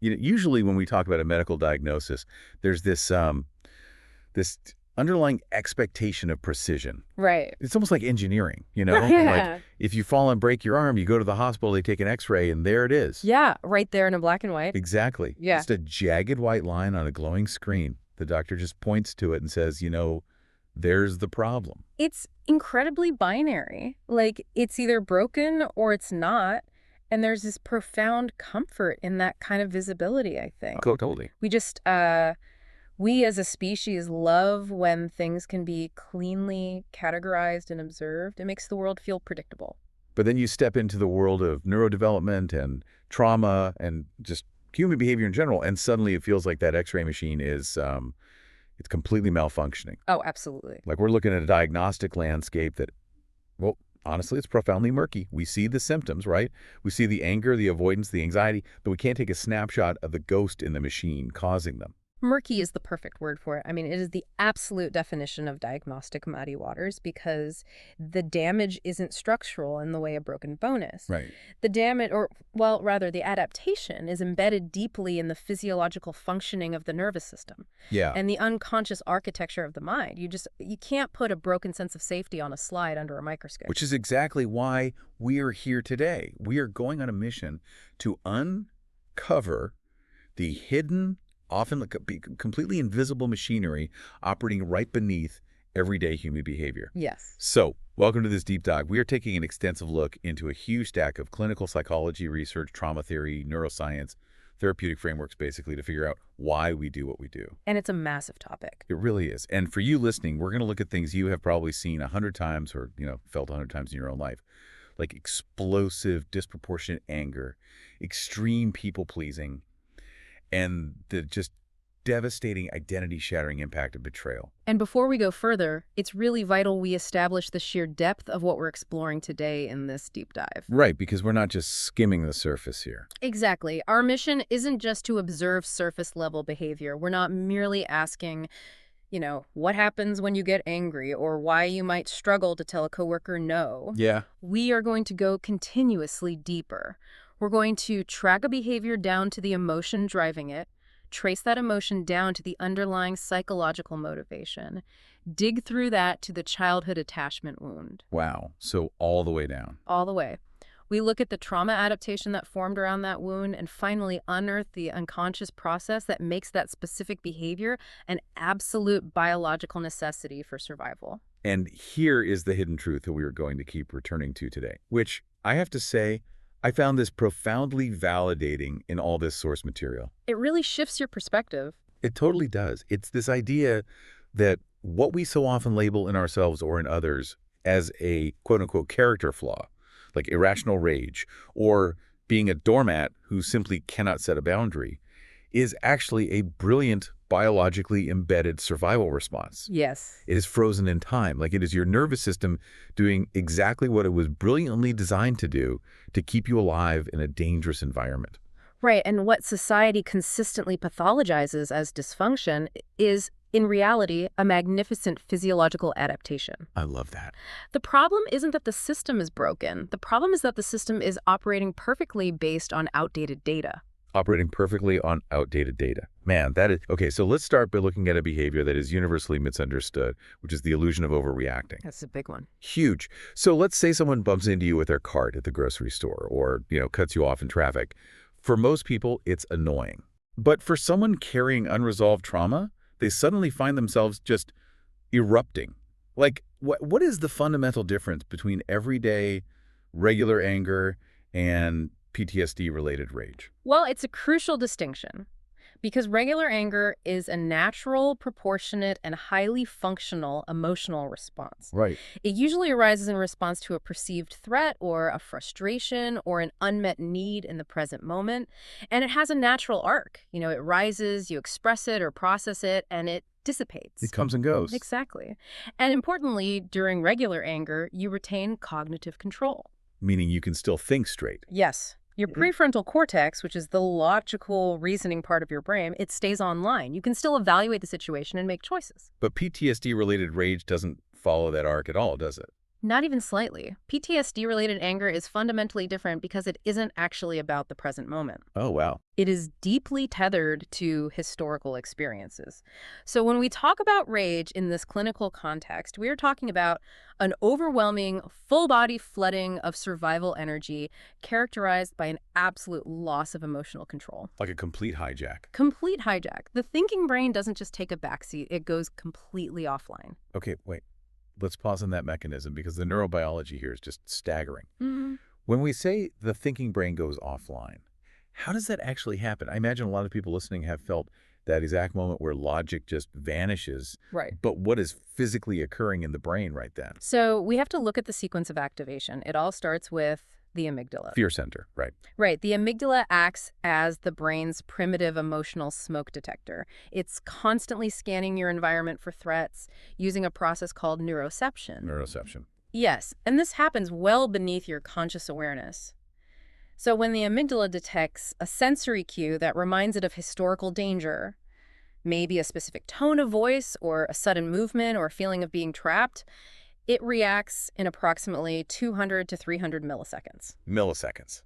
Usually when we talk about a medical diagnosis, there's this underlying expectation of precision. Right. It's almost like engineering, Yeah. Like if you fall and break your arm, you go to the hospital, they take an X-ray, and there it is. Yeah, right there in a black and white. Exactly. Yeah. Just a jagged white line on a glowing screen. The doctor just points to it and says, there's the problem. It's incredibly binary. Like, it's either broken or it's not. And there's this profound comfort in that kind of visibility, I think. Totally. We as a species love when things can be cleanly categorized and observed. It makes the world feel predictable. But then you step into the world of neurodevelopment and trauma and just human behavior in general, and suddenly it feels like that X-ray machine is it's completely malfunctioning. Oh, absolutely. Like we're looking at a diagnostic landscape that, well, honestly, it's profoundly murky. We see the symptoms, right? We see the anger, the avoidance, the anxiety, but we can't take a snapshot of the ghost in the machine causing them. Murky is the perfect word for it. I mean, it is the absolute definition of diagnostic muddy waters because the damage isn't structural in the way a broken bone is. Right. The damage, the adaptation is embedded deeply in the physiological functioning of the nervous system. Yeah. And the unconscious architecture of the mind. You can't put a broken sense of safety on a slide under a microscope. Which is exactly why we are here today. We are going on a mission to uncover the hidden, often completely invisible machinery operating right beneath everyday human behavior. Yes. So, welcome to this deep dive. We are taking an extensive look into a huge stack of clinical psychology research, trauma theory, neuroscience, therapeutic frameworks, basically, to figure out why we do what we do. And it's a massive topic. It really is. And for you listening, we're going to look at things you have probably seen 100 times or, felt 100 times in your own life, like explosive, disproportionate anger, extreme people-pleasing, and the just devastating identity-shattering impact of betrayal. And before we go further, it's really vital we establish the sheer depth of what we're exploring today in this deep dive. Right, because we're not just skimming the surface here. Exactly. Our mission isn't just to observe surface-level behavior. We're not merely asking, what happens when you get angry or why you might struggle to tell a coworker no. Yeah. We are going to go continuously deeper. We're going to track a behavior down to the emotion driving it, trace that emotion down to the underlying psychological motivation, dig through that to the childhood attachment wound. Wow. So all the way down. All the way. We look at the trauma adaptation that formed around that wound and finally unearth the unconscious process that makes that specific behavior an absolute biological necessity for survival. And here is the hidden truth that we are going to keep returning to today, which I have to say, I found this profoundly validating in all this source material. It really shifts your perspective. It totally does. It's this idea that what we so often label in ourselves or in others as a quote-unquote character flaw, like irrational rage or being a doormat who simply cannot set a boundary, is actually a brilliant biologically embedded survival response. Yes. It is frozen in time. Like it is your nervous system doing exactly what it was brilliantly designed to do to keep you alive in a dangerous environment. Right, and what society consistently pathologizes as dysfunction is, in reality, a magnificent physiological adaptation. I love that. The problem isn't that the system is broken. The problem is that the system is operating perfectly based on outdated data. Operating perfectly on outdated data. Man, that is... Okay, so let's start by looking at a behavior that is universally misunderstood, which is the illusion of overreacting. That's a big one. Huge. So let's say someone bumps into you with their cart at the grocery store or, cuts you off in traffic. For most people, it's annoying. But for someone carrying unresolved trauma, they suddenly find themselves just erupting. Like, what is the fundamental difference between everyday, regular anger and PTSD-related rage? Well, it's a crucial distinction because regular anger is a natural, proportionate, and highly functional emotional response. Right. It usually arises in response to a perceived threat or a frustration or an unmet need in the present moment. And it has a natural arc. It rises, you express it or process it, and it dissipates. It comes and goes. Exactly. And importantly, during regular anger, you retain cognitive control. Meaning you can still think straight. Yes. Your prefrontal cortex, which is the logical reasoning part of your brain, it stays online. You can still evaluate the situation and make choices. But PTSD-related rage doesn't follow that arc at all, does it? Not even slightly. PTSD-related anger is fundamentally different because it isn't actually about the present moment. Oh, wow. It is deeply tethered to historical experiences. So when we talk about rage in this clinical context, we are talking about an overwhelming, full-body flooding of survival energy characterized by an absolute loss of emotional control. Like a complete hijack. Complete hijack. The thinking brain doesn't just take a backseat, it goes completely offline. Okay, wait. Let's pause on that mechanism because the neurobiology here is just staggering. Mm-hmm. When we say the thinking brain goes offline, how does that actually happen? I imagine a lot of people listening have felt that exact moment where logic just vanishes. Right. But what is physically occurring in the brain right then? So we have to look at the sequence of activation. It all starts with the amygdala. Fear center, right? Right. The amygdala acts as the brain's primitive emotional smoke detector. It's constantly scanning your environment for threats using a process called neuroception. Neuroception. Yes, and this happens well beneath your conscious awareness. So when the amygdala detects a sensory cue that reminds it of historical danger, maybe a specific tone of voice or a sudden movement or a feeling of being trapped, it reacts in approximately 200 to 300 milliseconds. Milliseconds.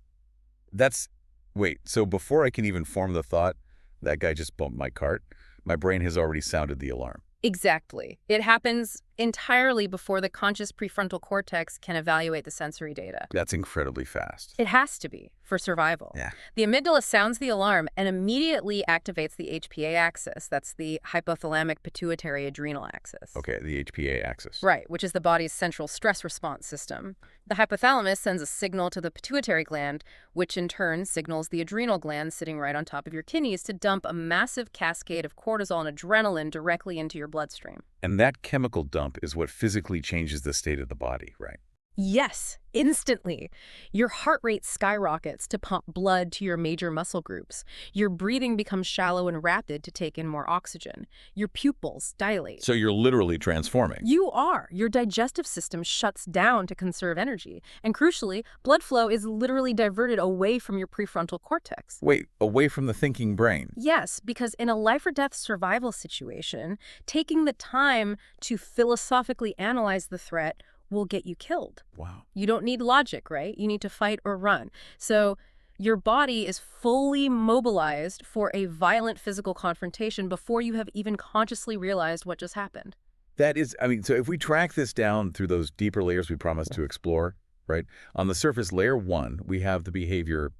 Wait, so before I can even form the thought, that guy just bumped my cart, my brain has already sounded the alarm. Exactly. It happens entirely before the conscious prefrontal cortex can evaluate the sensory data. That's incredibly fast. It has to be, for survival. Yeah. The amygdala sounds the alarm and immediately activates the HPA axis. That's the hypothalamic pituitary adrenal axis. Okay, the HPA axis. Right, which is the body's central stress response system. The hypothalamus sends a signal to the pituitary gland, which in turn signals the adrenal gland sitting right on top of your kidneys to dump a massive cascade of cortisol and adrenaline directly into your bloodstream. And that chemical dump is what physically changes the state of the body, right? Yes, instantly. Your heart rate skyrockets to pump blood to your major muscle groups. Your breathing becomes shallow and rapid to take in more oxygen. Your pupils dilate. So you're literally transforming. You are. Your digestive system shuts down to conserve energy. And crucially, blood flow is literally diverted away from your prefrontal cortex. Wait, away from the thinking brain. Yes, because in a life-or-death survival situation, taking the time to philosophically analyze the threat will get you killed. Wow. You don't need logic, right? You need to fight or run. So your body is fully mobilized for a violent physical confrontation before you have even consciously realized what just happened. So if we track this down through those deeper layers we promised to explore, right? On the surface, layer 1, we have the behavior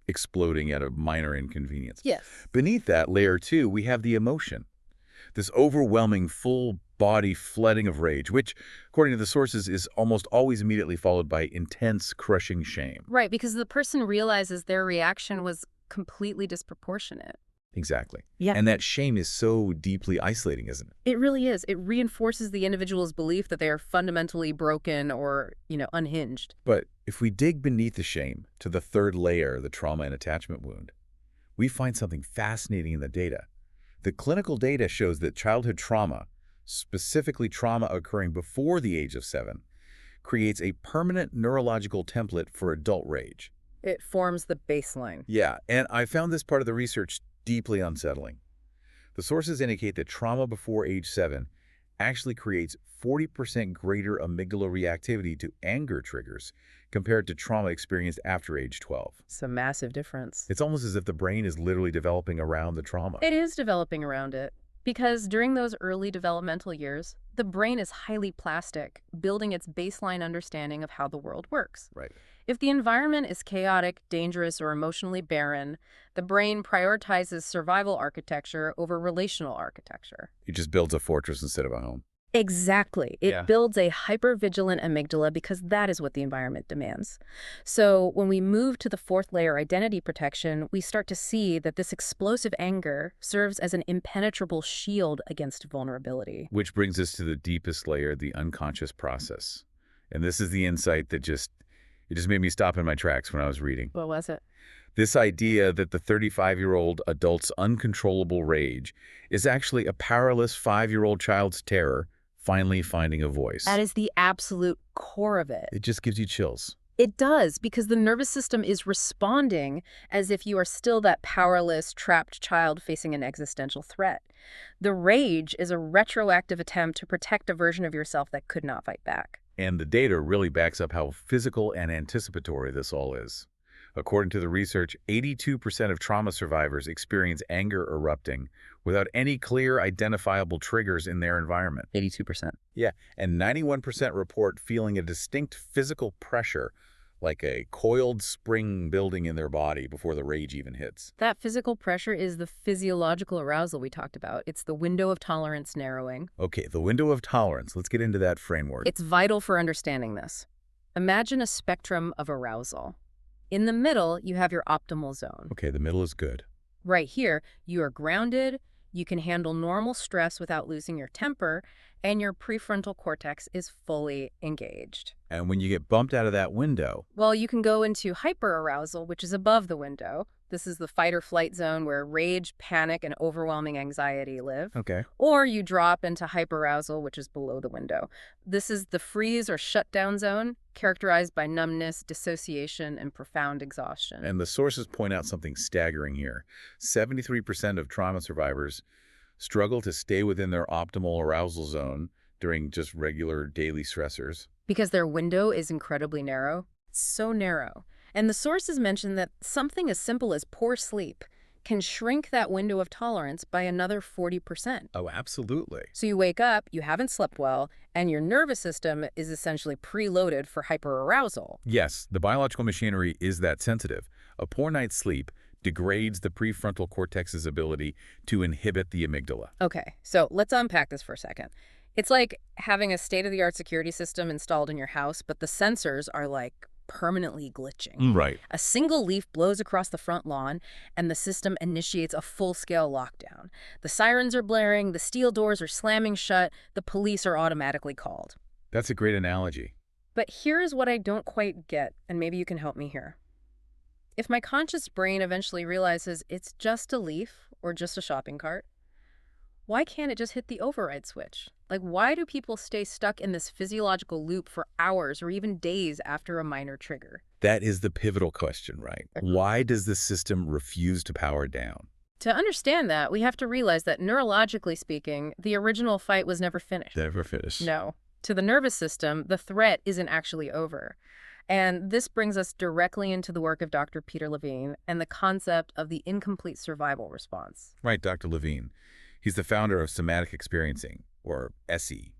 exploding at a minor inconvenience. Yes. Beneath that, layer 2, we have the emotion. This overwhelming full-body flooding of rage, which, according to the sources, is almost always immediately followed by intense, crushing shame. Right, because the person realizes their reaction was completely disproportionate. Exactly. Yeah. And that shame is so deeply isolating, isn't it? It really is. It reinforces the individual's belief that they are fundamentally broken or, unhinged. But if we dig beneath the shame to the third layer, the trauma and attachment wound, we find something fascinating in the data. The clinical data shows that childhood trauma, specifically trauma occurring before the age of 7, creates a permanent neurological template for adult rage. It forms the baseline. Yeah, and I found this part of the research deeply unsettling. The sources indicate that trauma before age 7 actually creates 40% greater amygdala reactivity to anger triggers compared to trauma experienced after age 12. It's a massive difference. It's almost as if the brain is literally developing around the trauma. It is developing around it. Because during those early developmental years, the brain is highly plastic, building its baseline understanding of how the world works. Right. If the environment is chaotic, dangerous, or emotionally barren, the brain prioritizes survival architecture over relational architecture. It just builds a fortress instead of a home. Exactly. It builds a hypervigilant amygdala because that is what the environment demands. So when we move to the fourth layer, identity protection, we start to see that this explosive anger serves as an impenetrable shield against vulnerability. Which brings us to the deepest layer, the unconscious process. And this is the insight that just made me stop in my tracks when I was reading. What was it? This idea that the 35-year-old adult's uncontrollable rage is actually a powerless 5-year-old child's terror finally finding a voice. That is the absolute core of it. It just gives you chills. It does, because the nervous system is responding as if you are still that powerless, trapped child facing an existential threat. The rage is a retroactive attempt to protect a version of yourself that could not fight back. And the data really backs up how physical and anticipatory this all is. According to the research, 82% of trauma survivors experience anger erupting without any clear, identifiable triggers in their environment. 82%. Yeah, and 91% report feeling a distinct physical pressure, like a coiled spring building in their body before the rage even hits. That physical pressure is the physiological arousal we talked about. It's the window of tolerance narrowing. Okay, the window of tolerance. Let's get into that framework. It's vital for understanding this. Imagine a spectrum of arousal. In the middle, you have your optimal zone. Okay, the middle is good. Right here, you are grounded, you can handle normal stress without losing your temper, and your prefrontal cortex is fully engaged. And when you get bumped out of that window, Well, you can go into hyperarousal, which is above the window. This is the fight or flight zone where rage, panic, and overwhelming anxiety live. okay, Or you drop into hyperarousal, which is below the window. This is the freeze or shutdown zone, characterized by numbness, dissociation, and profound exhaustion. and the sources point out something staggering here. 73% of trauma survivors struggle to stay within their optimal arousal zone during just regular daily stressors. Because their window is incredibly narrow. It's so narrow. And the sources mention that something as simple as poor sleep can shrink that window of tolerance by another 40%. Oh, absolutely. So you wake up, you haven't slept well, and your nervous system is essentially preloaded for hyperarousal. Yes, the biological machinery is that sensitive. A poor night's sleep degrades the prefrontal cortex's ability to inhibit the amygdala. Okay, so let's unpack this for a second. It's like having a state-of-the-art security system installed in your house, but the sensors are like permanently glitching. Right. A single leaf blows across the front lawn, and the system initiates a full-scale lockdown. The sirens are blaring, the steel doors are slamming shut, the police are automatically called. That's a great analogy. But here's what I don't quite get, and maybe you can help me here. If my conscious brain eventually realizes it's just a leaf or just a shopping cart, why can't it just hit the override switch? Like, why do people stay stuck in this physiological loop for hours or even days after a minor trigger? That is the pivotal question, right? Why does the system refuse to power down? To understand that, we have to realize that neurologically speaking, the original fight was never finished. Never finish. No. To the nervous system, the threat isn't actually over. And this brings us directly into the work of Dr. Peter Levine and the concept of the incomplete survival response. Right, Dr. Levine. He's the founder of somatic experiencing, or SE.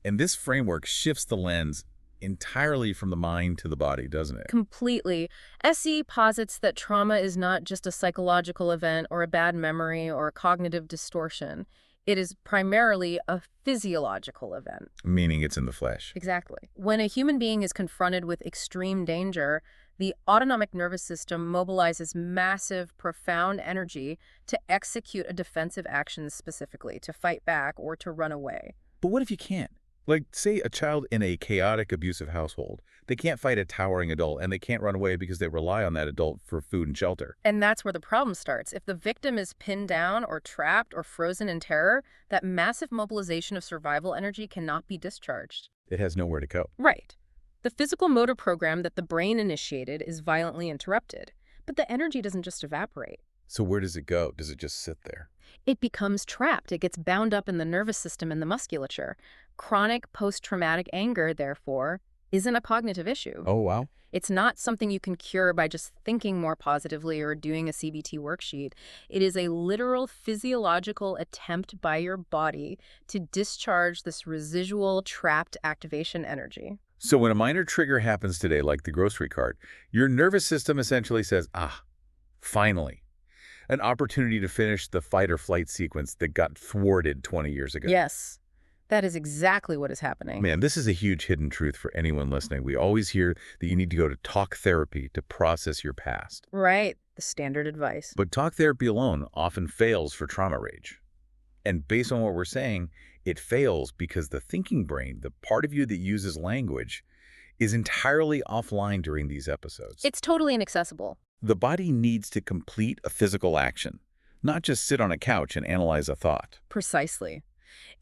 And this framework shifts the lens entirely from the mind to the body, doesn't it? Completely. SE posits that trauma is not just a psychological event or a bad memory or a cognitive distortion. It is primarily a physiological event. Meaning it's in the flesh. Exactly. When a human being is confronted with extreme danger, the autonomic nervous system mobilizes massive, profound energy to execute a defensive action specifically, to fight back or to run away. But what if you can't? Like, say a child in a chaotic, abusive household. They can't fight a towering adult, and they can't run away because they rely on that adult for food and shelter. And that's where the problem starts. If the victim is pinned down or trapped or frozen in terror, that massive mobilization of survival energy cannot be discharged. It has nowhere to go. Right. The physical motor program that the brain initiated is violently interrupted, but the energy doesn't just evaporate. So where does it go? Does it just sit there? It becomes trapped. It gets bound up in the nervous system and the musculature. Chronic post-traumatic anger, therefore, isn't a cognitive issue. Oh, wow. It's not something you can cure by just thinking more positively or doing a CBT worksheet. It is a literal physiological attempt by your body to discharge this residual trapped activation energy. So when a minor trigger happens today, like the grocery cart, your nervous system essentially says, finally, an opportunity to finish the fight or flight sequence that got thwarted 20 years ago. Yes, that is exactly what is happening. Man, this is a huge hidden truth for anyone listening. We always hear that you need to go to talk therapy to process your past. Right, the standard advice. But talk therapy alone often fails for trauma rage. And based on what we're saying, it fails because the thinking brain, the part of you that uses language, is entirely offline during these episodes. It's totally inaccessible. The body needs to complete a physical action, not just sit on a couch and analyze a thought. Precisely.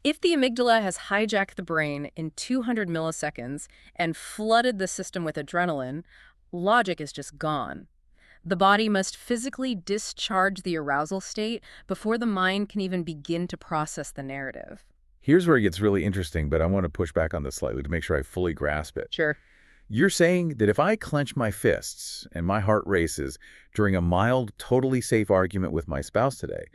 If the amygdala has hijacked the brain in 200 milliseconds and flooded the system with adrenaline, logic is just gone. The body must physically discharge the arousal state before the mind can even begin to process the narrative. Here's where it gets really interesting, but I want to push back on this slightly to make sure I fully grasp it. Sure. You're saying that if I clench my fists and my heart races during a mild, totally safe argument with my spouse today,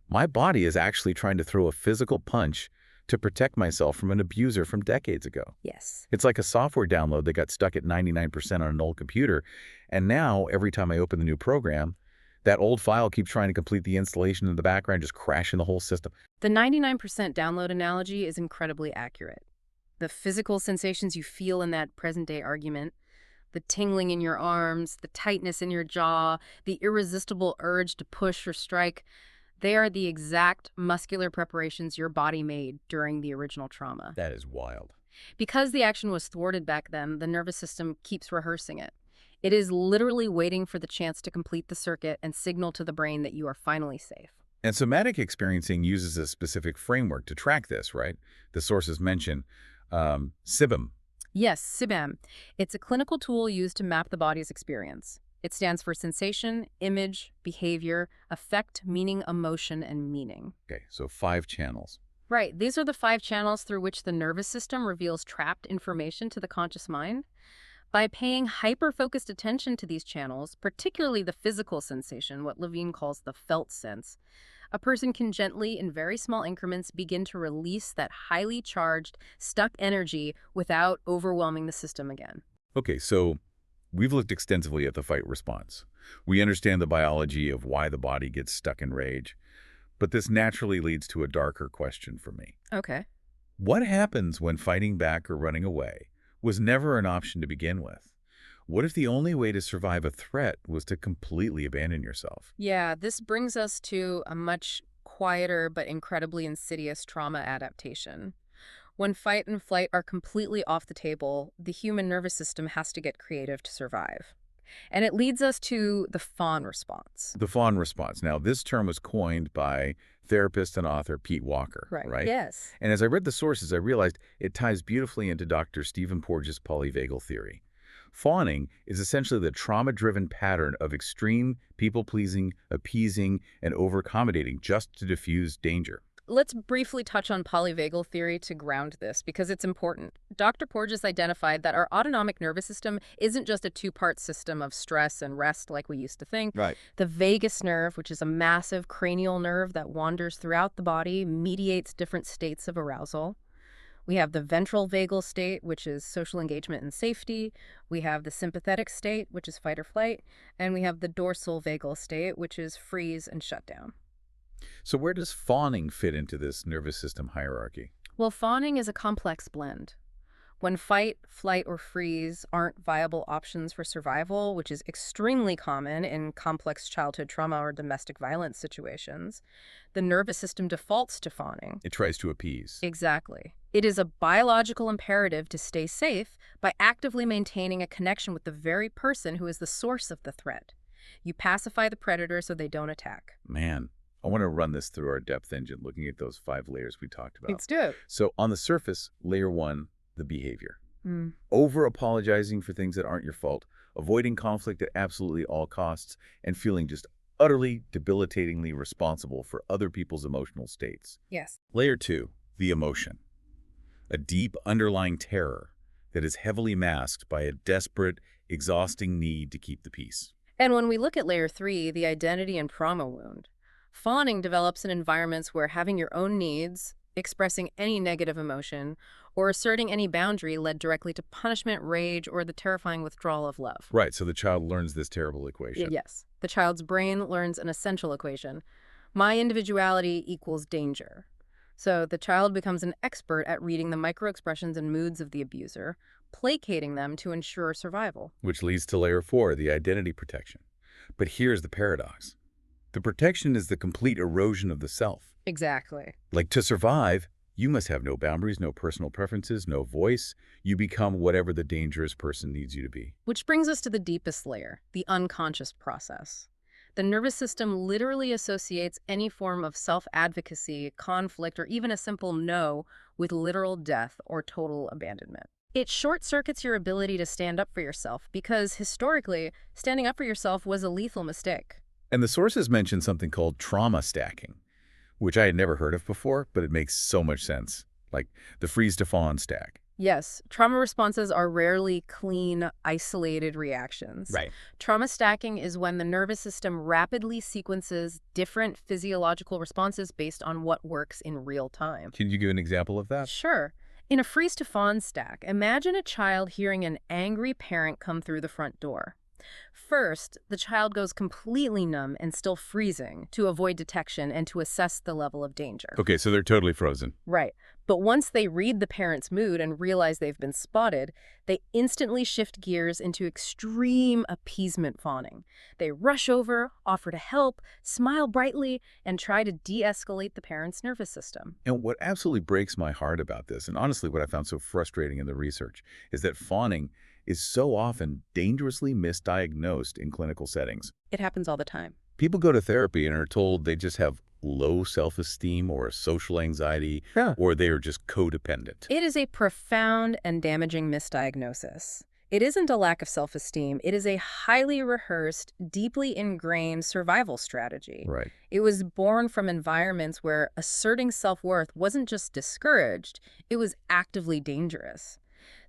my body is actually trying to throw a physical punch to protect myself from an abuser from decades ago. Yes. It's like a software download that got stuck at 99% on an old computer, and now every time I open the new program, that old file keeps trying to complete the installation in the background, just crashing the whole system. The 99% download analogy is incredibly accurate. The physical sensations you feel in that present-day argument, the tingling in your arms, the tightness in your jaw, the irresistible urge to push or strike, they are the exact muscular preparations your body made during the original trauma. That is wild. Because the action was thwarted back then, the nervous system keeps rehearsing it. It is literally waiting for the chance to complete the circuit and signal to the brain that you are finally safe. And somatic experiencing uses a specific framework to track this, right? The sources mention SIBM. Yes, SIBM. It's a clinical tool used to map the body's experience. It stands for sensation, image, behavior, affect, meaning, emotion, and meaning. Okay, so 5 channels. Right. These are the 5 channels through which the nervous system reveals trapped information to the conscious mind. By paying hyper-focused attention to these channels, particularly the physical sensation, what Levine calls the felt sense, a person can gently, in very small increments, begin to release that highly charged, stuck energy without overwhelming the system again. Okay, so we've looked extensively at the fight response. We understand the biology of why the body gets stuck in rage. But this naturally leads to a darker question for me. Okay. What happens when fighting back or running away was never an option to begin with? What if the only way to survive a threat was to completely abandon yourself? Yeah, this brings us to a much quieter but incredibly insidious trauma adaptation. When fight and flight are completely off the table, the human nervous system has to get creative to survive. And it leads us to the fawn response. The fawn response. Now, this term was coined by therapist and author Pete Walker, right? Yes. And as I read the sources, I realized it ties beautifully into Dr. Stephen Porges' polyvagal theory. Fawning is essentially the trauma-driven pattern of extreme people-pleasing, appeasing, and over-accommodating just to diffuse danger. Let's briefly touch on polyvagal theory to ground this, because it's important. Dr. Porges identified that our autonomic nervous system isn't just a 2-part system of stress and rest like we used to think. Right. The vagus nerve, which is a massive cranial nerve that wanders throughout the body, mediates different states of arousal. We have the ventral vagal state, which is social engagement and safety. We have the sympathetic state, which is fight or flight. And we have the dorsal vagal state, which is freeze and shutdown. So where does fawning fit into this nervous system hierarchy? Well, fawning is a complex blend. When fight, flight, or freeze aren't viable options for survival, which is extremely common in complex childhood trauma or domestic violence situations, the nervous system defaults to fawning. It tries to appease. Exactly. It is a biological imperative to stay safe by actively maintaining a connection with the very person who is the source of the threat. You pacify the predator so they don't attack. Man, I want to run this through our depth engine, looking at those 5 layers we talked about. Let's do it. So on the surface, layer 1, the behavior. Over-apologizing for things that aren't your fault, avoiding conflict at absolutely all costs, and feeling just utterly debilitatingly responsible for other people's emotional states. Yes. Layer 2, the emotion. A deep underlying terror that is heavily masked by a desperate, exhausting need to keep the peace. And when we look at layer 3, the identity and trauma wound, fawning develops in environments where having your own needs, expressing any negative emotion, or asserting any boundary led directly to punishment, rage, or the terrifying withdrawal of love. Right, so the child learns this terrible equation. Yes. The child's brain learns an essential equation. My individuality equals danger. So the child becomes an expert at reading the microexpressions and moods of the abuser, placating them to ensure survival. Which leads to layer 4, the identity protection. But here's the paradox. The protection is the complete erosion of the self. Exactly. Like, to survive, you must have no boundaries, no personal preferences, no voice. You become whatever the dangerous person needs you to be. Which brings us to the deepest layer, the unconscious process. The nervous system literally associates any form of self-advocacy, conflict, or even a simple no with literal death or total abandonment. It short-circuits your ability to stand up for yourself because, historically, standing up for yourself was a lethal mistake. And the sources mention something called trauma stacking, which I had never heard of before, but it makes so much sense. like the freeze to fawn stack. Yes, trauma responses are rarely clean, isolated reactions. Right. Trauma stacking is when the nervous system rapidly sequences different physiological responses based on what works in real time. Can you give an example of that? Sure. In a freeze to fawn stack, imagine a child hearing an angry parent come through the front door. First, the child goes completely numb and still freezing to avoid detection and to assess the level of danger. Okay, so they're totally frozen. Right. But once they read the parent's mood and realize they've been spotted, they instantly shift gears into extreme appeasement fawning. They rush over, offer to help, smile brightly, and try to de-escalate the parent's nervous system. And what absolutely breaks my heart about this, and honestly what I found so frustrating in the research, is that fawning is so often dangerously misdiagnosed in clinical settings. It happens all the time. People go to therapy and are told they just have low self-esteem or social anxiety, or they are just codependent. It is a profound and damaging misdiagnosis. It isn't a lack of self-esteem. It is a highly rehearsed, deeply ingrained survival strategy. Right. It was born from environments where asserting self-worth wasn't just discouraged, it was actively dangerous.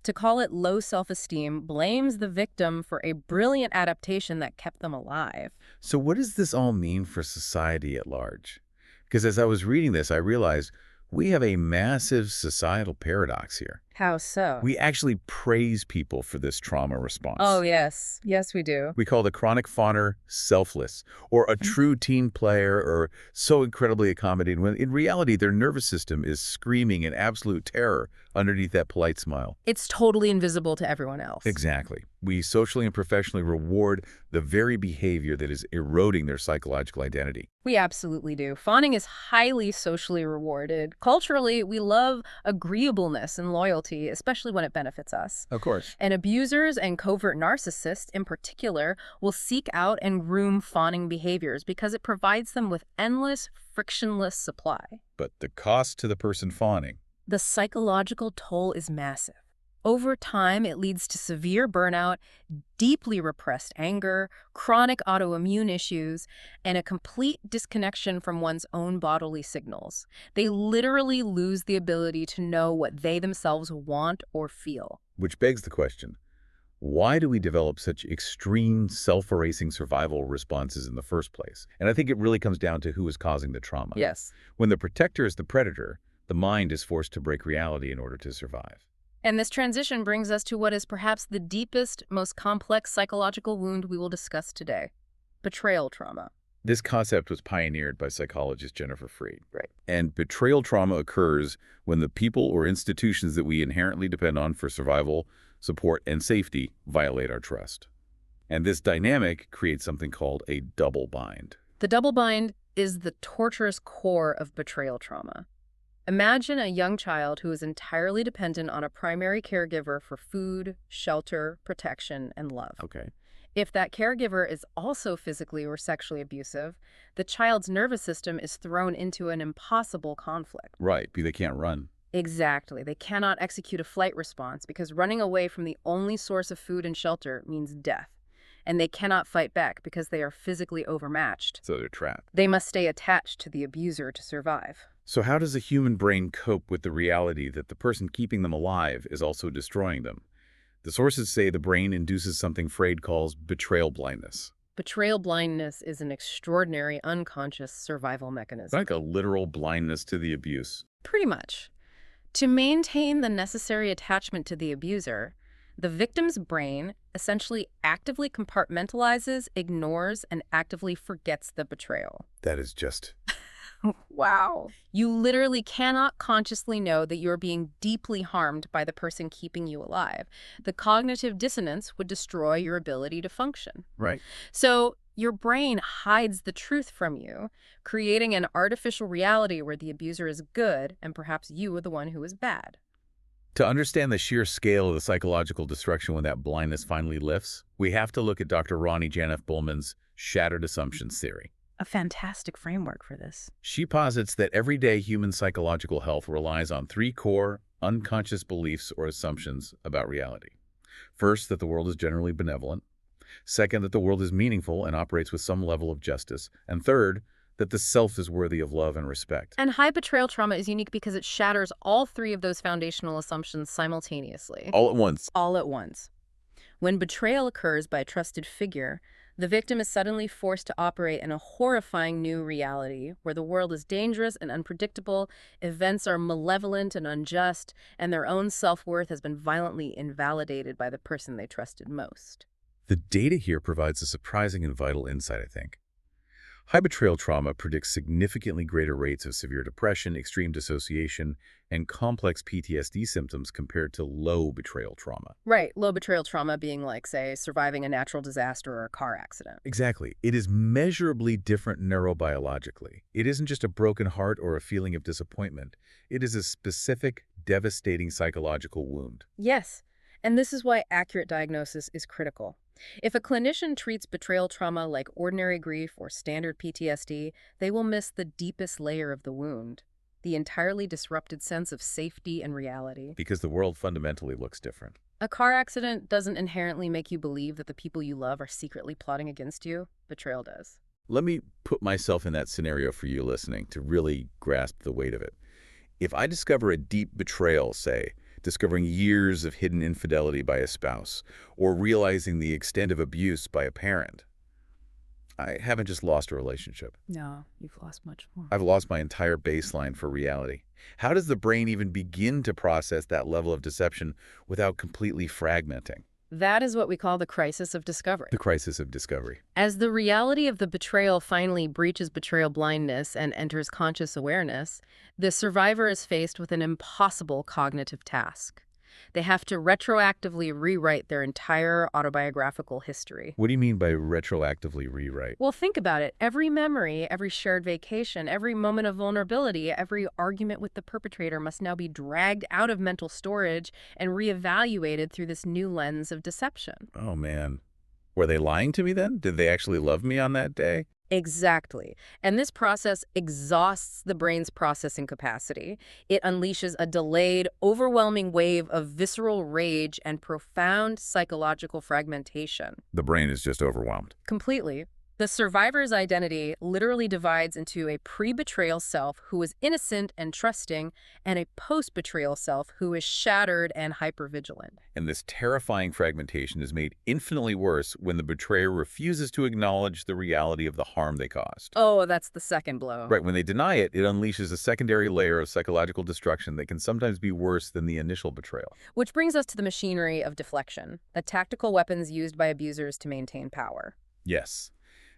To call it low self-esteem blames the victim for a brilliant adaptation that kept them alive. So what does this all mean for society at large? Because as I was reading this, I realized we have a massive societal paradox here. How so? We actually praise people for this trauma response. Oh, yes. Yes, we do. We call the chronic fawner selfless, or a true team player, or so incredibly accommodating, when in reality their nervous system is screaming in absolute terror underneath that polite smile. It's totally invisible to everyone else. Exactly. We socially and professionally reward the very behavior that is eroding their psychological identity. We absolutely do. Fawning is highly socially rewarded. Culturally, we love agreeableness and loyalty, especially when it benefits us. Of course. And abusers and covert narcissists, in particular, will seek out and groom fawning behaviors because it provides them with endless, frictionless supply. But the cost to the person fawning. The psychological toll is massive. Over time, it leads to severe burnout, deeply repressed anger, chronic autoimmune issues, and a complete disconnection from one's own bodily signals. They literally lose the ability to know what they themselves want or feel. Which begs the question, why do we develop such extreme self-erasing survival responses in the first place? And I think it really comes down to who is causing the trauma. Yes. When the protector is the predator, the mind is forced to break reality in order to survive. And this transition brings us to what is perhaps the deepest, most complex psychological wound we will discuss today: betrayal trauma. This concept was pioneered by psychologist Jennifer Freed. Right. And betrayal trauma occurs when the people or institutions that we inherently depend on for survival, support, and safety violate our trust. And this dynamic creates something called a double bind. The double bind is the torturous core of betrayal trauma. Imagine a young child who is entirely dependent on a primary caregiver for food, shelter, protection, and love. Okay. If that caregiver is also physically or sexually abusive, the child's nervous system is thrown into an impossible conflict. Right, because they can't run. Exactly. They cannot execute a flight response because running away from the only source of food and shelter means death. And they cannot fight back because they are physically overmatched. So they're trapped. They must stay attached to the abuser to survive. So how does the human brain cope with the reality that the person keeping them alive is also destroying them? The sources say the brain induces something Freud calls betrayal blindness. Betrayal blindness is an extraordinary unconscious survival mechanism. Like a literal blindness to the abuse. Pretty much. To maintain the necessary attachment to the abuser, the victim's brain essentially actively compartmentalizes, ignores, and actively forgets the betrayal. That is just... Wow. You literally cannot consciously know that you're being deeply harmed by the person keeping you alive. The cognitive dissonance would destroy your ability to function. Right. So your brain hides the truth from you, creating an artificial reality where the abuser is good and perhaps you are the one who is bad. To understand the sheer scale of the psychological destruction when that blindness finally lifts, we have to look at Dr. Ronnie Janoff Bullman's shattered assumptions theory. A fantastic framework for this. She posits that everyday human psychological health relies on three core, unconscious beliefs or assumptions about reality. First, that the world is generally benevolent. Second, that the world is meaningful and operates with some level of justice. And third, that the self is worthy of love and respect. And high betrayal trauma is unique because it shatters all three of those foundational assumptions simultaneously. All at once. All at once. When betrayal occurs by a trusted figure, the victim is suddenly forced to operate in a horrifying new reality where the world is dangerous and unpredictable, events are malevolent and unjust, and their own self-worth has been violently invalidated by the person they trusted most. The data here provides a surprising and vital insight, I think. High betrayal trauma predicts significantly greater rates of severe depression, extreme dissociation, and complex PTSD symptoms compared to low betrayal trauma. Right, low betrayal trauma being like, say, surviving a natural disaster or a car accident. Exactly. It is measurably different neurobiologically. It isn't just a broken heart or a feeling of disappointment. It is a specific, devastating psychological wound. Yes, and this is why accurate diagnosis is critical. If a clinician treats betrayal trauma like ordinary grief or standard PTSD, they will miss the deepest layer of the wound, the entirely disrupted sense of safety and reality. Because the world fundamentally looks different. A car accident doesn't inherently make you believe that the people you love are secretly plotting against you. Betrayal does. Let me put myself in that scenario for you listening to really grasp the weight of it. If I discover a deep betrayal, say, discovering years of hidden infidelity by a spouse, or realizing the extent of abuse by a parent, I haven't just lost a relationship. No, you've lost much more. I've lost my entire baseline for reality. How does the brain even begin to process that level of deception without completely fragmenting? That is what we call the crisis of discovery. The crisis of discovery. As the reality of the betrayal finally breaches betrayal blindness and enters conscious awareness, the survivor is faced with an impossible cognitive task. They have to retroactively rewrite their entire autobiographical history. What do you mean by retroactively rewrite? Well, think about it. Every memory, every shared vacation, every moment of vulnerability, every argument with the perpetrator must now be dragged out of mental storage and reevaluated through this new lens of deception. Oh, man. Were they lying to me then? Did they actually love me on that day? Exactly. And this process exhausts the brain's processing capacity. It unleashes a delayed, overwhelming wave of visceral rage and profound psychological fragmentation. The brain is just overwhelmed. Completely. The survivor's identity literally divides into a pre-betrayal self who is innocent and trusting, and a post-betrayal self who is shattered and hypervigilant. And this terrifying fragmentation is made infinitely worse when the betrayer refuses to acknowledge the reality of the harm they caused. Oh, that's the second blow. Right, when they deny it, it unleashes a secondary layer of psychological destruction that can sometimes be worse than the initial betrayal. Which brings us to the machinery of deflection, the tactical weapons used by abusers to maintain power. Yes.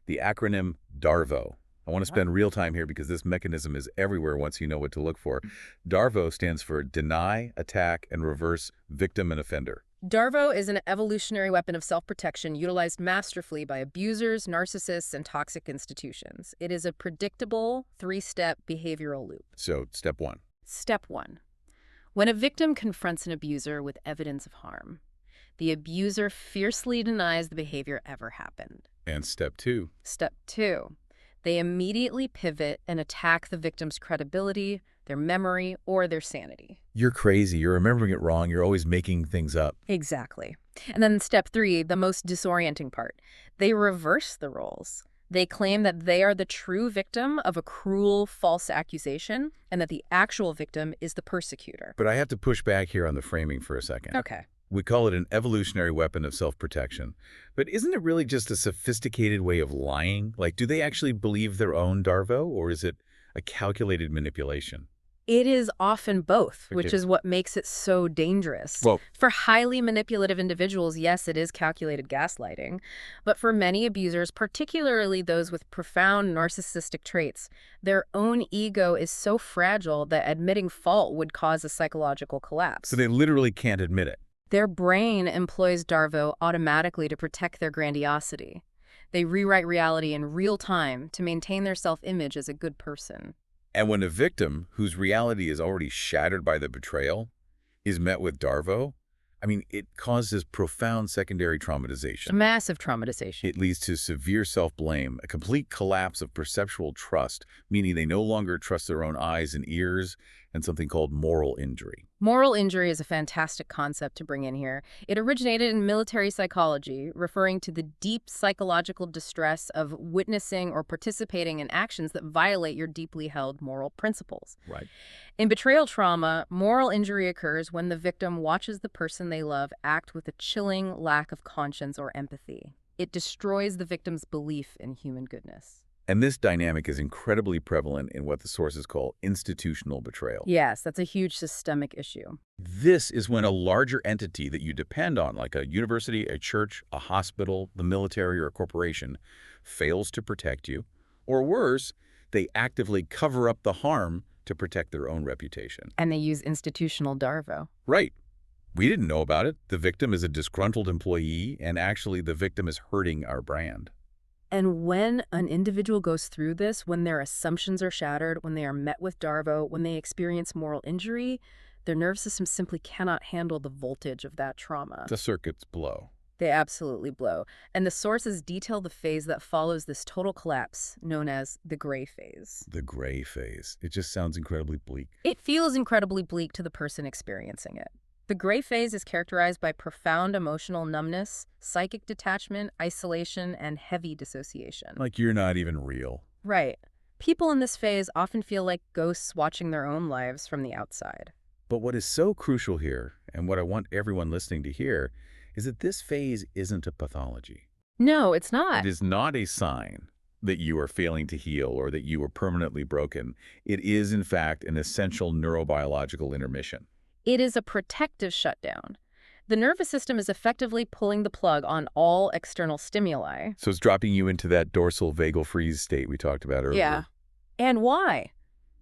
The acronym DARVO. I want to spend real time here because this mechanism is everywhere once you know what to look for. DARVO stands for deny, attack, and reverse victim and offender. DARVO is an evolutionary weapon of self-protection utilized masterfully by abusers, narcissists, and toxic institutions. It is a predictable, three-step behavioral loop. So, step one. Step one. When a victim confronts an abuser with evidence of harm, the abuser fiercely denies the behavior ever happened. And step two. Step two. They immediately pivot and attack the victim's credibility, their memory, or their sanity. You're crazy. You're remembering it wrong. You're always making things up. Exactly. And then step three, the most disorienting part. They reverse the roles. They claim that they are the true victim of a cruel, false accusation, and that the actual victim is the persecutor. But I have to push back here on the framing for a second. Okay. We call it an evolutionary weapon of self-protection. But isn't it really just a sophisticated way of lying? Like, do they actually believe their own DARVO, or is it a calculated manipulation? It is often both, which Okay. is what makes it so dangerous. Well, For highly manipulative individuals, yes, it is calculated gaslighting. But for many abusers, particularly those with profound narcissistic traits, their own ego is so fragile that admitting fault would cause a psychological collapse. so they literally can't admit it. Their brain employs DARVO automatically to protect their grandiosity. They rewrite reality in real time to maintain their self-image as a good person. And when a victim, whose reality is already shattered by the betrayal, is met with DARVO, I mean, it causes profound secondary It's traumatization. massive traumatization. It leads to severe self-blame, a complete collapse of perceptual trust, meaning they no longer trust their own eyes and ears, and something called moral injury. Moral injury is a fantastic concept to bring in here. It originated in military psychology, referring to the deep psychological distress of witnessing or participating in actions that violate your deeply held moral principles. Right. In betrayal trauma, moral injury occurs when the victim watches the person they love act with a chilling lack of conscience or empathy. It destroys the victim's belief in human goodness. And this dynamic is incredibly prevalent in what the sources call institutional betrayal. Yes, that's a huge systemic issue. This is when a larger entity that you depend on, like a university, a church, a hospital, the military, or a corporation, fails to protect you. Or worse, they actively cover up the harm to protect their own reputation. And they use institutional DARVO. Right. We didn't know about it. The victim is a disgruntled employee, and actually the victim is hurting our brand. And when an individual goes through this, when their assumptions are shattered, when they are met with DARVO, when they experience moral injury, their nervous system simply cannot handle the voltage of that trauma. The circuits blow. They absolutely blow. And the sources detail the phase that follows this total collapse, known as the gray phase. The gray phase. It just sounds incredibly bleak. It feels incredibly bleak to the person experiencing it. The gray phase is characterized by profound emotional numbness, psychic detachment, isolation, and heavy dissociation. Like you're not even real. Right. People in this phase often feel like ghosts watching their own lives from the outside. But what is so crucial here, and what I want everyone listening to hear, is that this phase isn't a pathology. No, it's not. It is not a sign that you are failing to heal or that you are permanently broken. It is, in fact, an essential neurobiological intermission. It is a protective shutdown. The nervous system is effectively pulling the plug on all external stimuli. So it's dropping you into that dorsal vagal freeze state we talked about earlier. Yeah. And why?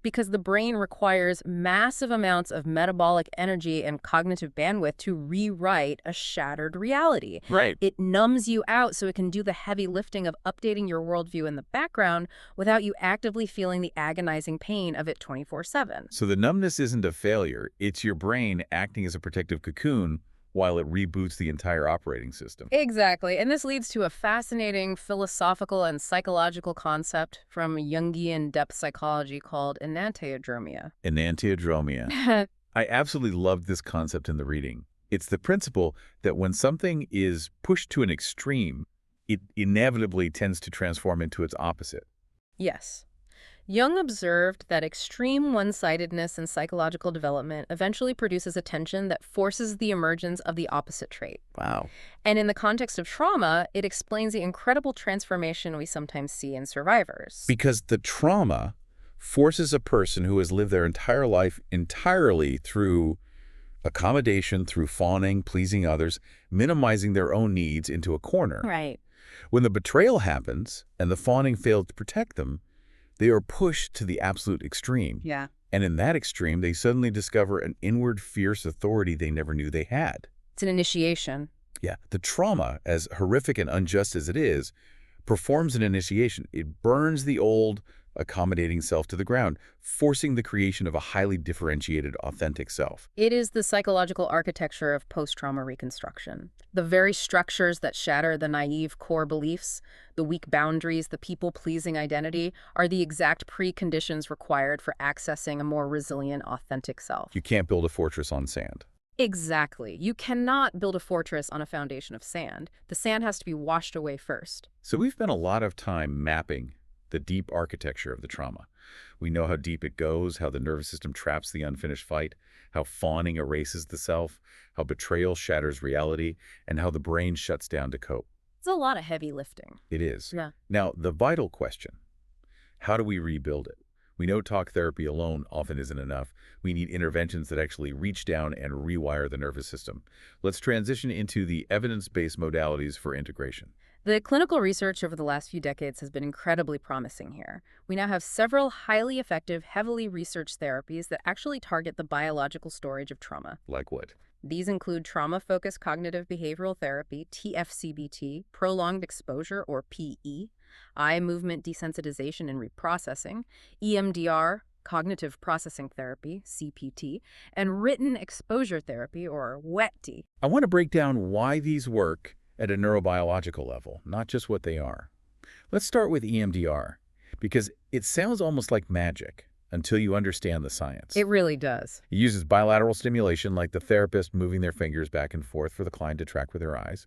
Because the brain requires massive amounts of metabolic energy and cognitive bandwidth to rewrite a shattered reality. Right. It numbs you out so it can do the heavy lifting of updating your worldview in the background without you actively feeling the agonizing pain of it 24/7. So the numbness isn't a failure. It's your brain acting as a protective cocoon while it reboots the entire operating system. Exactly. And this leads to a fascinating philosophical and psychological concept from Jungian depth psychology called enantiodromia. Enantiodromia. I absolutely loved this concept in the reading. It's the principle that when something is pushed to an extreme, it inevitably tends to transform into its opposite. Yes. Jung observed that extreme one-sidedness in psychological development eventually produces a tension that forces the emergence of the opposite trait. Wow. And in the context of trauma, it explains the incredible transformation we sometimes see in survivors. Because the trauma forces a person who has lived their entire life entirely through accommodation, through fawning, pleasing others, minimizing their own needs into a corner. Right. When the betrayal happens and the fawning failed to protect them, they are pushed to the absolute extreme. Yeah. And in that extreme, they suddenly discover an inward fierce authority they never knew they had. It's an initiation. Yeah, the trauma, as horrific and unjust as it is, performs an initiation. It burns the old, accommodating self to the ground, forcing the creation of a highly differentiated, authentic self. It is the psychological architecture of post-trauma reconstruction. The very structures that shatter the naive core beliefs, the weak boundaries, the people-pleasing identity, are the exact preconditions required for accessing a more resilient, authentic self. You can't build a fortress on sand. Exactly. You cannot build a fortress on a foundation of sand. The sand has to be washed away first. So we've spent a lot of time mapping the deep architecture of the trauma. We know how deep it goes, how the nervous system traps the unfinished fight, how fawning erases the self, how betrayal shatters reality, and how the brain shuts down to cope. It's a lot of heavy lifting. It is. Yeah. Now, the vital question, how do we rebuild it? We know talk therapy alone often isn't enough. We need interventions that actually reach down and rewire the nervous system. Let's transition into the evidence-based modalities for integration. The clinical research over the last few decades has been incredibly promising here. We now have several highly effective, heavily researched therapies that actually target the biological storage of trauma. Like what? These include trauma-focused cognitive behavioral therapy, TFCBT, prolonged exposure, or PE, eye movement desensitization and reprocessing, EMDR, cognitive processing therapy, CPT, and written exposure therapy, or WETT. I want to break down why these work at a neurobiological level, not just what they are. Let's start with EMDR, because it sounds almost like magic until you understand the science. It really does. It uses bilateral stimulation, like the therapist moving their fingers back and forth for the client to track with their eyes,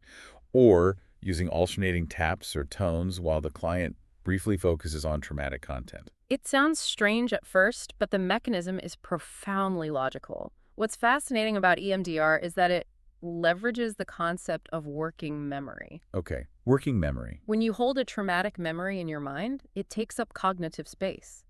or using alternating taps or tones while the client briefly focuses on traumatic content. It sounds strange at first, but the mechanism is profoundly logical. What's fascinating about EMDR is that it leverages the concept of working memory. Okay, working memory. When you hold a traumatic memory in your mind, it takes up cognitive space.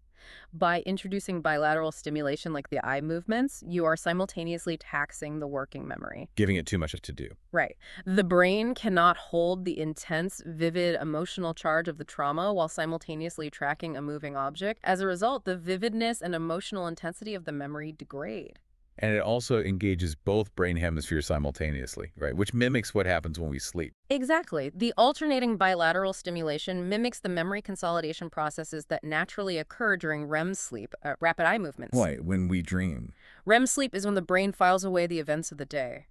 By introducing bilateral stimulation like the eye movements, you are simultaneously taxing the working memory. Giving it too much to do. Right. The brain cannot hold the intense, vivid emotional charge of the trauma while simultaneously tracking a moving object. As a result, the vividness and emotional intensity of the memory degrade. And it also engages both brain hemispheres simultaneously, right? Which mimics what happens when we sleep. Exactly. The alternating bilateral stimulation mimics the memory consolidation processes that naturally occur during REM sleep, rapid eye movements. Right, when we dream. REM sleep is when the brain files away the events of the day.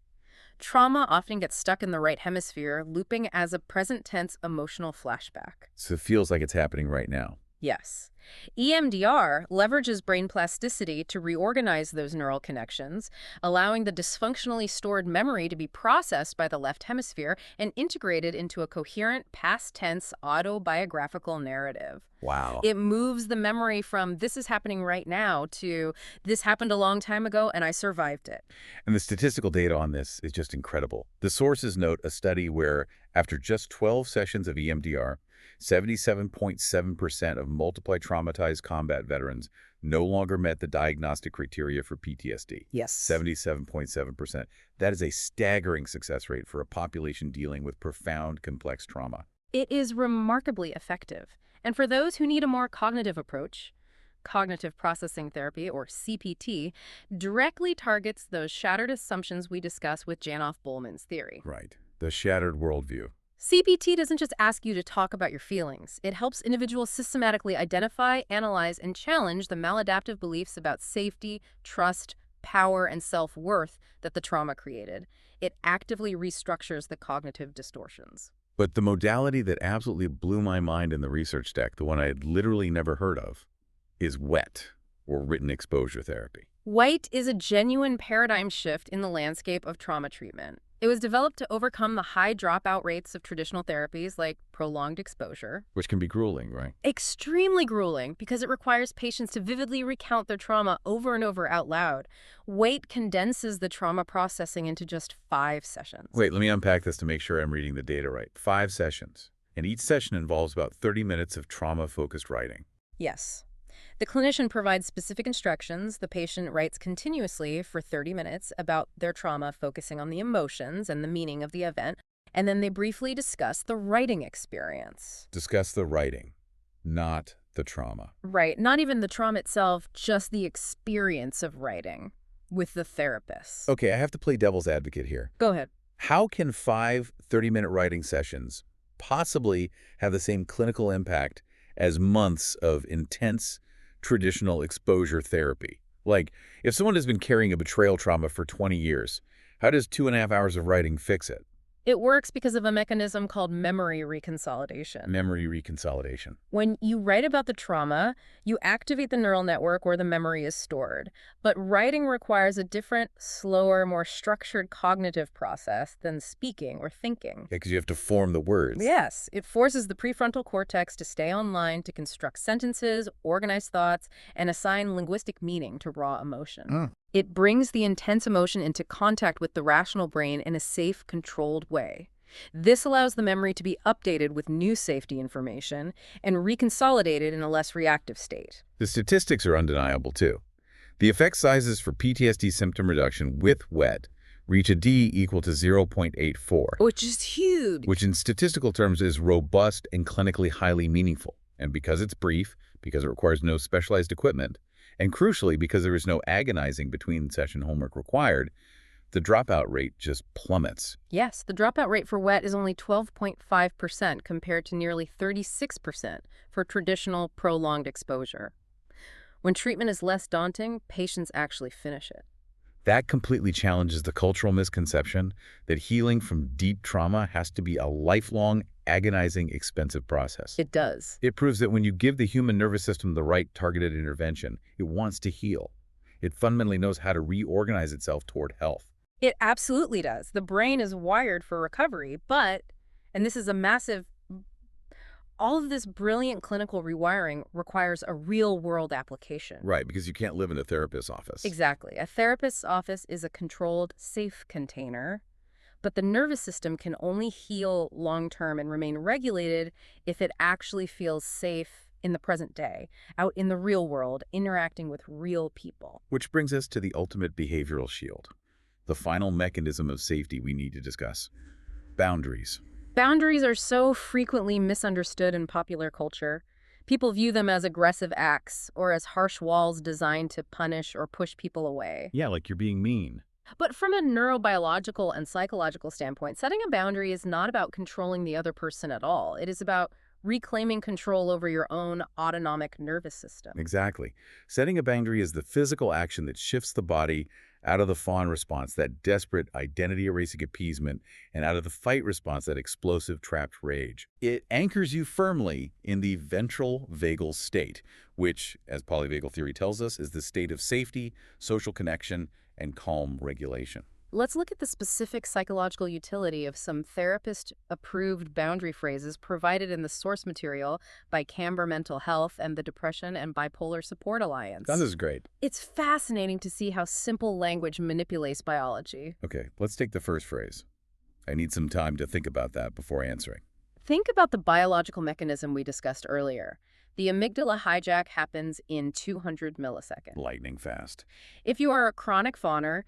Trauma often gets stuck in the right hemisphere, looping as a present tense emotional flashback. So it feels like it's happening right now. Yes. EMDR leverages brain plasticity to reorganize those neural connections, allowing the dysfunctionally stored memory to be processed by the left hemisphere and integrated into a coherent past tense autobiographical narrative. Wow. It moves the memory from this is happening right now to this happened a long time ago and I survived it. And the statistical data on this is just incredible. The sources note a study where, after just 12 sessions of EMDR, 77.7% of multiply traumatized combat veterans no longer met the diagnostic criteria for PTSD. Yes. 77.7%. That is a staggering success rate for a population dealing with profound, complex trauma. It is remarkably effective. And for those who need a more cognitive approach, cognitive processing therapy, or CPT, directly targets those shattered assumptions we discuss with Janoff-Bollman's theory. Right. The shattered worldview. CPT doesn't just ask you to talk about your feelings. It helps individuals systematically identify, analyze, and challenge the maladaptive beliefs about safety, trust, power, and self-worth that the trauma created. It actively restructures the cognitive distortions. But the modality that absolutely blew my mind in the research deck, the one I had literally never heard of, is WETT, or written exposure therapy. WETT is a genuine paradigm shift in the landscape of trauma treatment. It was developed to overcome the high dropout rates of traditional therapies like prolonged exposure. Which can be grueling, right? Extremely grueling because it requires patients to vividly recount their trauma over and over out loud. WETT condenses the trauma processing into just 5 sessions. Wait, let me unpack this to make sure I'm reading the data right. 5 sessions. And each session involves about 30 minutes of trauma-focused writing. Yes. The clinician provides specific instructions. The patient writes continuously for 30 minutes about their trauma, focusing on the emotions and the meaning of the event, and then they briefly discuss the writing experience. Discuss the writing, not the trauma. Right. Not even the trauma itself, just the experience of writing with the therapist. Okay, I have to play devil's advocate here. Go ahead. How can 5 30-minute writing sessions possibly have the same clinical impact as months of intense traditional exposure therapy? Like, if someone has been carrying a betrayal trauma for 20 years, how does 2.5 hours of writing fix it? It works because of a mechanism called memory reconsolidation. Memory reconsolidation. When you write about the trauma, you activate the neural network where the memory is stored. But writing requires a different, slower, more structured cognitive process than speaking or thinking. Because you have to form the words. Yes, it forces the prefrontal cortex to stay online to construct sentences, organize thoughts, and assign linguistic meaning to raw emotion. It brings the intense emotion into contact with the rational brain in a safe, controlled way. This allows the memory to be updated with new safety information and reconsolidated in a less reactive state. The statistics are undeniable, too. The effect sizes for PTSD symptom reduction with WETT reach a D equal to 0.84. Which is huge. Which in statistical terms is robust and clinically highly meaningful. And because it's brief, because it requires no specialized equipment, and crucially, because there is no agonizing between session homework required, the dropout rate just plummets. Yes, the dropout rate for WETT is only 12.5% compared to nearly 36% for traditional prolonged exposure. When treatment is less daunting, patients actually finish it. That completely challenges the cultural misconception that healing from deep trauma has to be a lifelong, agonizing, expensive process. It does. It proves that when you give the human nervous system the right targeted intervention, it wants to heal. It fundamentally knows how to reorganize itself toward health. It absolutely does. The brain is wired for recovery, but, and this is a massive, all of this brilliant clinical rewiring requires a real-world application. Right, because you can't live in a therapist's office. Exactly. A therapist's office is a controlled, safe container, but the nervous system can only heal long-term and remain regulated if it actually feels safe in the present day, out in the real world, interacting with real people. Which brings us to the ultimate behavioral shield, the final mechanism of safety we need to discuss: boundaries. Boundaries are so frequently misunderstood in popular culture. People view them as aggressive acts or as harsh walls designed to punish or push people away. Yeah, like you're being mean. But from a neurobiological and psychological standpoint, setting a boundary is not about controlling the other person at all. It is about reclaiming control over your own autonomic nervous system. Exactly. Setting a boundary is the physical action that shifts the body out of the fawn response, that desperate identity-erasing appeasement, and out of the fight response, that explosive trapped rage. It anchors you firmly in the ventral vagal state, which, as polyvagal theory tells us, is the state of safety, social connection, and calm regulation. Let's look at the specific psychological utility of some therapist-approved boundary phrases provided in the source material by Camber Mental Health and the Depression and Bipolar Support Alliance. This is great. It's fascinating to see how simple language manipulates biology. Okay, let's take the first phrase. I need some time to think about that before answering. Think about the biological mechanism we discussed earlier. The amygdala hijack happens in 200 milliseconds. Lightning fast. If you are a chronic fawner,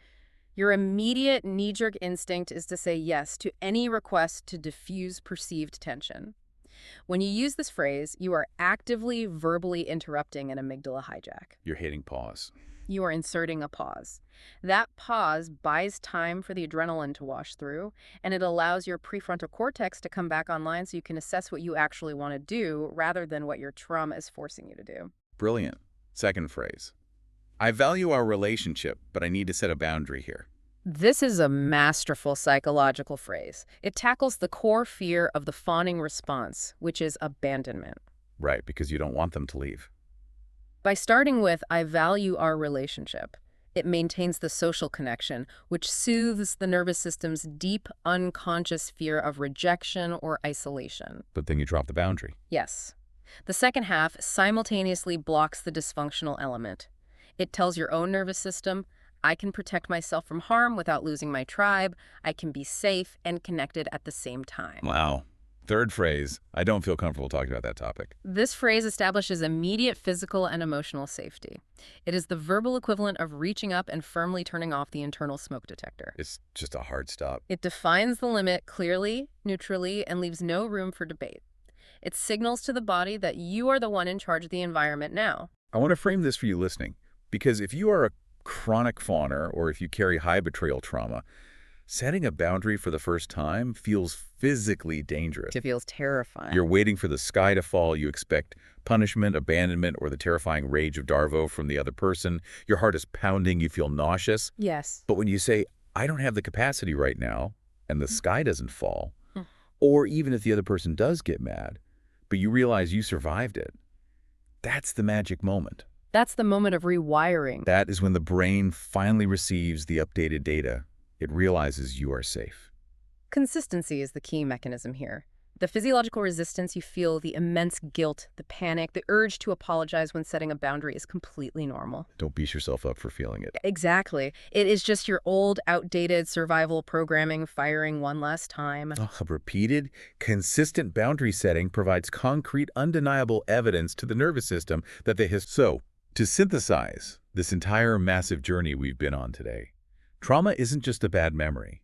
your immediate knee-jerk instinct is to say yes to any request to diffuse perceived tension. When you use this phrase, you are actively verbally interrupting an amygdala hijack. You're hitting pause. You are inserting a pause. That pause buys time for the adrenaline to wash through, and it allows your prefrontal cortex to come back online so you can assess what you actually want to do rather than what your trauma is forcing you to do. Brilliant. Second phrase. I value our relationship, but I need to set a boundary here. This is a masterful psychological phrase. It tackles the core fear of the fawning response, which is abandonment. Right, because you don't want them to leave. By starting with, I value our relationship, it maintains the social connection, which soothes the nervous system's deep, unconscious fear of rejection or isolation. But then you drop the boundary. Yes. The second half simultaneously blocks the dysfunctional element. It tells your own nervous system, I can protect myself from harm without losing my tribe. I can be safe and connected at the same time. Wow. Third phrase. I don't feel comfortable talking about that topic. This phrase establishes immediate physical and emotional safety. It is the verbal equivalent of reaching up and firmly turning off the internal smoke detector. It's just a hard stop. It defines the limit clearly, neutrally, and leaves no room for debate. It signals to the body that you are the one in charge of the environment now. I want to frame this for you listening, because if you are a chronic fawner or if you carry high betrayal trauma, setting a boundary for the first time feels physically dangerous. It feels terrifying. You're waiting for the sky to fall. You expect punishment, abandonment, or the terrifying rage of Darvo from the other person. Your heart is pounding. You feel nauseous. Yes. But when you say, I don't have the capacity right now, and the sky doesn't fall, or even if the other person does get mad, but you realize you survived it, that's the magic moment. That's the moment of rewiring. That is when the brain finally receives the updated data. It realizes you are safe. Consistency is the key mechanism here. The physiological resistance you feel, the immense guilt, the panic, the urge to apologize when setting a boundary is completely normal. Don't beat yourself up for feeling it. Exactly. It is just your old, outdated survival programming firing one last time. Repeated, consistent boundary setting provides concrete, undeniable evidence to the nervous system that So, to synthesize this entire massive journey we've been on today, trauma isn't just a bad memory.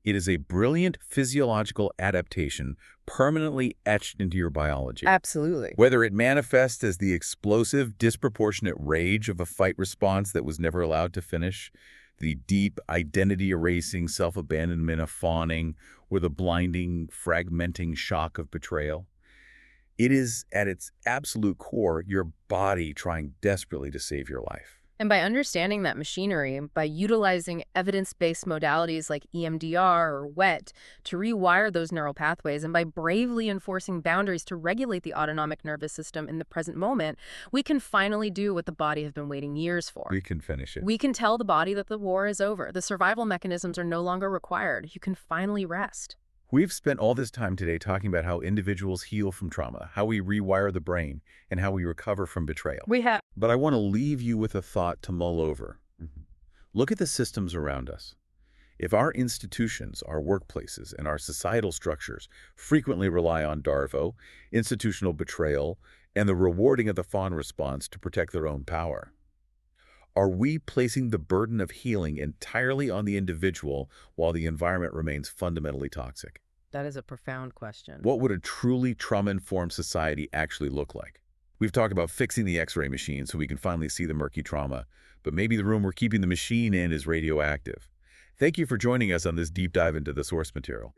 It is a brilliant physiological adaptation permanently etched into your biology. Absolutely. Whether it manifests as the explosive, disproportionate rage of a fight response that was never allowed to finish, the deep, identity-erasing self-abandonment of fawning, or the blinding, fragmenting shock of betrayal, It is, at its absolute core, your body trying desperately to save your life. And by understanding that machinery, by utilizing evidence-based modalities like EMDR or WET to rewire those neural pathways, and by bravely enforcing boundaries to regulate the autonomic nervous system in the present moment, we can finally do what the body has been waiting years for. We can finish it. We can tell the body that the war is over. The survival mechanisms are no longer required. You can finally rest. We've spent all this time today talking about how individuals heal from trauma, how we rewire the brain, and how we recover from betrayal. We have. But I want to leave you with a thought to mull over. Look at the systems around us. If our institutions, our workplaces, and our societal structures frequently rely on DARVO, institutional betrayal, and the rewarding of the fawn response to protect their own power, are we placing the burden of healing entirely on the individual while the environment remains fundamentally toxic? That is a profound question. What would a truly trauma-informed society actually look like? We've talked about fixing the X-ray machine so we can finally see the murky trauma, but maybe the room we're keeping the machine in is radioactive. Thank you for joining us on this deep dive into the source material.